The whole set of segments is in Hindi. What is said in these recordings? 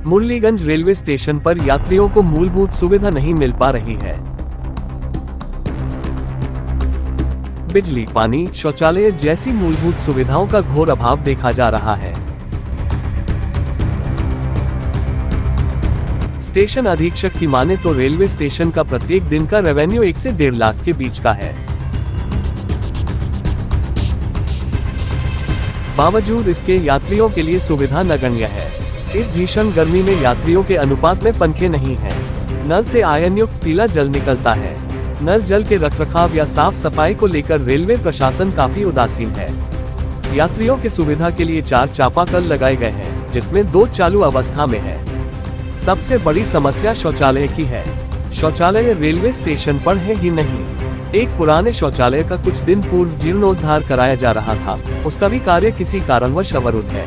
मुरलीगंज रेलवे स्टेशन पर यात्रियों को मूलभूत सुविधा नहीं मिल पा रही है। बिजली, पानी, शौचालय जैसी मूलभूत सुविधाओं का घोर अभाव देखा जा रहा है। स्टेशन अधीक्षक की माने तो रेलवे स्टेशन का प्रत्येक दिन का रेवेन्यू 1 से 1.5 लाख के बीच का है। बावजूद इसके यात्रियों के लिए सुविधा नगण्य है। इस भीषण गर्मी में यात्रियों के अनुपात में पंखे नहीं हैं। नल से आयन युक्त पीला जल निकलता है। नल जल के रखरखाव या साफ सफाई को लेकर रेलवे प्रशासन काफी उदासीन है। यात्रियों की सुविधा के लिए 4 चापाकल लगाए गए हैं, जिसमें 2 चालू अवस्था में है। सबसे बड़ी समस्या शौचालय की है। शौचालय रेलवे स्टेशन पर है ही नहीं। एक पुराने शौचालय का कुछ दिन पूर्व जीर्णोद्धार कराया जा रहा था, उसका भी कार्य किसी कारणवश अवरुद्ध है।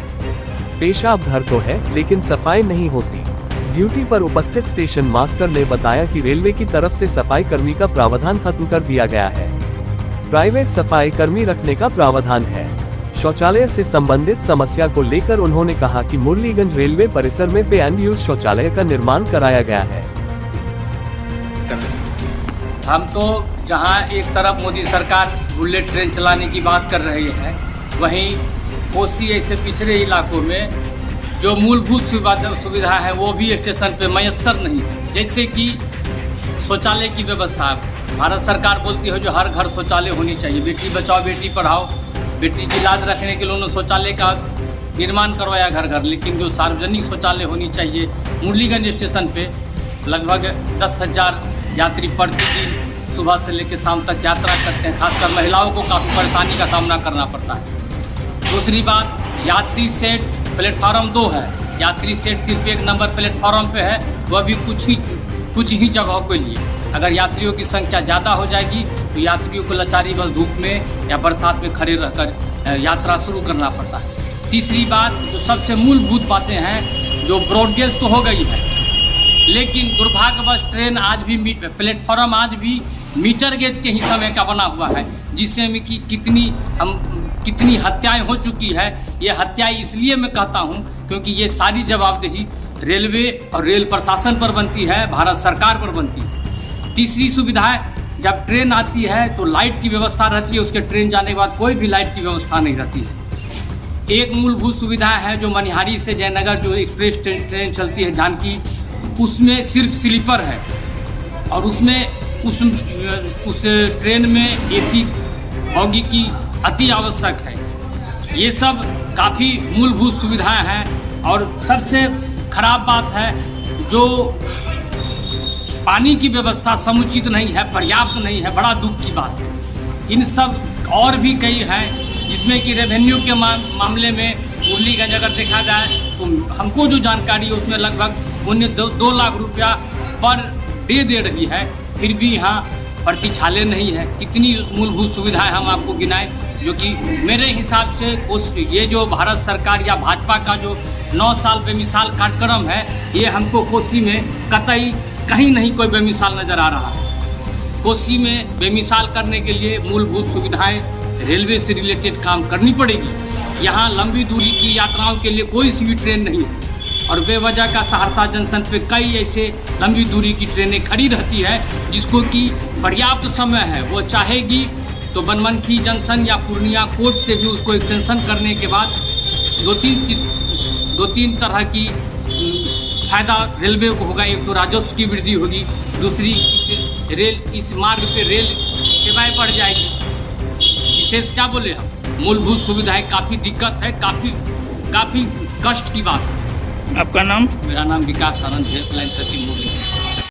पेशाब घर तो है, लेकिन सफाई नहीं होती। ड्यूटी पर उपस्थित स्टेशन मास्टर ने बताया कि रेलवे की तरफ से सफाई कर्मी का प्रावधान खत्म कर दिया गया है। प्राइवेट सफाई कर्मी रखने का प्रावधान है। शौचालय से संबंधित समस्या को लेकर उन्होंने कहा कि मुरलीगंज रेलवे परिसर में पे एंड यूज शौचालय का निर्माण कराया गया है। हम तो जहां एक तरफ मोदी सरकार बुलेट ट्रेन चलाने की बात कर रही है, वहीं कोसी ऐसे पिछड़े इलाकों में जो मूलभूत सुविधा है वो भी स्टेशन पे मयस्सर नहीं है। जैसे कि शौचालय की व्यवस्था, भारत सरकार बोलती है जो हर घर शौचालय होनी चाहिए। बेटी बचाओ बेटी पढ़ाओ, बेटी की लाज रखने के लिए उन्होंने शौचालय का निर्माण करवाया घर घर, लेकिन जो सार्वजनिक शौचालय होनी चाहिए, मुरलीगंज स्टेशन पे लगभग 10,000 यात्री प्रतिदिन सुबह से लेकर शाम तक यात्रा करते हैं। खासकर महिलाओं को काफ़ी परेशानी का सामना करना पड़ता है। दूसरी बात, यात्री सेट प्लेटफार्म 2 है। यात्री सेट सिर्फ 1 नंबर प्लेटफार्म पे है, वह भी कुछ ही जगहों के लिए। अगर यात्रियों की संख्या ज़्यादा हो जाएगी तो यात्रियों को लाचारी बस धूप में या बरसात में खड़े रहकर यात्रा शुरू करना पड़ता है। तीसरी बात, जो सबसे मूलभूत बातें हैं, जो ब्रॉडगेज तो हो गई है, लेकिन दुर्भाग्यवश ट्रेन आज भी प्लेटफॉर्म आज भी मीटर गेज के ही समय का बना हुआ है, जिससे में कि कितनी हत्याएं हो चुकी है। ये हत्याएं इसलिए मैं कहता हूं क्योंकि ये सारी जवाबदेही रेलवे और रेल प्रशासन पर बनती है, भारत सरकार पर बनती है। तीसरी सुविधा है, जब ट्रेन आती है तो लाइट की व्यवस्था रहती है, उसके ट्रेन जाने के बाद कोई भी लाइट की व्यवस्था नहीं रहती है। एक मूलभूत सुविधा है जो मनिहारी से जयनगर जो एक्सप्रेस ट्रेन चलती है जानकी, उसमें सिर्फ स्लीपर है और उसमें उस ट्रेन में एसी बोगी की अति आवश्यक है। ये सब काफ़ी मूलभूत सुविधाएं हैं। और सबसे खराब बात है जो पानी की व्यवस्था समुचित नहीं है, पर्याप्त नहीं है, बड़ा दुख की बात है। इन सब और भी कई हैं जिसमें कि रेवेन्यू के मामले में मुरलीगंज अगर देखा जाए तो हमको जो जानकारी है उसमें लगभग उन्हें 2 लाख रुपया पर डे दे रही है, फिर भी यहाँ प्रतीक्षालय नहीं है। कितनी मूलभूत सुविधाएं हम आपको गिनाएं, जो कि मेरे हिसाब से ये जो भारत सरकार या भाजपा का जो 9 साल बेमिसाल कार्यक्रम है, ये हमको कोसी में कतई कहीं नहीं कोई बेमिसाल नज़र आ रहा है। कोसी में बेमिसाल करने के लिए मूलभूत सुविधाएं रेलवे से रिलेटेड काम करनी पड़ेगी। यहाँ लंबी दूरी की यात्राओं के लिए कोई सी भी ट्रेन नहीं है और बेवजह का सहरसा जंक्शन पे कई ऐसे लंबी दूरी की ट्रेनें खड़ी रहती है, जिसको कि पर्याप्त समय है, वो चाहेगी तो बनमनखी जंक्शन या पूर्णिया कोर्ट से भी उसको एक्सटेंशन करने के बाद दो तीन तरह की फायदा रेलवे को होगा। एक तो राजस्व की वृद्धि होगी, दूसरी इस मार्ग पे रेल सेवाएं बढ़ जाएगी। विशेष क्या बोले हम, मूलभूत सुविधाएं काफ़ी दिक्कत है, काफ़ी कष्ट की बात है। आपका नाम? मेरा नाम विकास आनंद, हेल्पलाइन सचिव मुरली।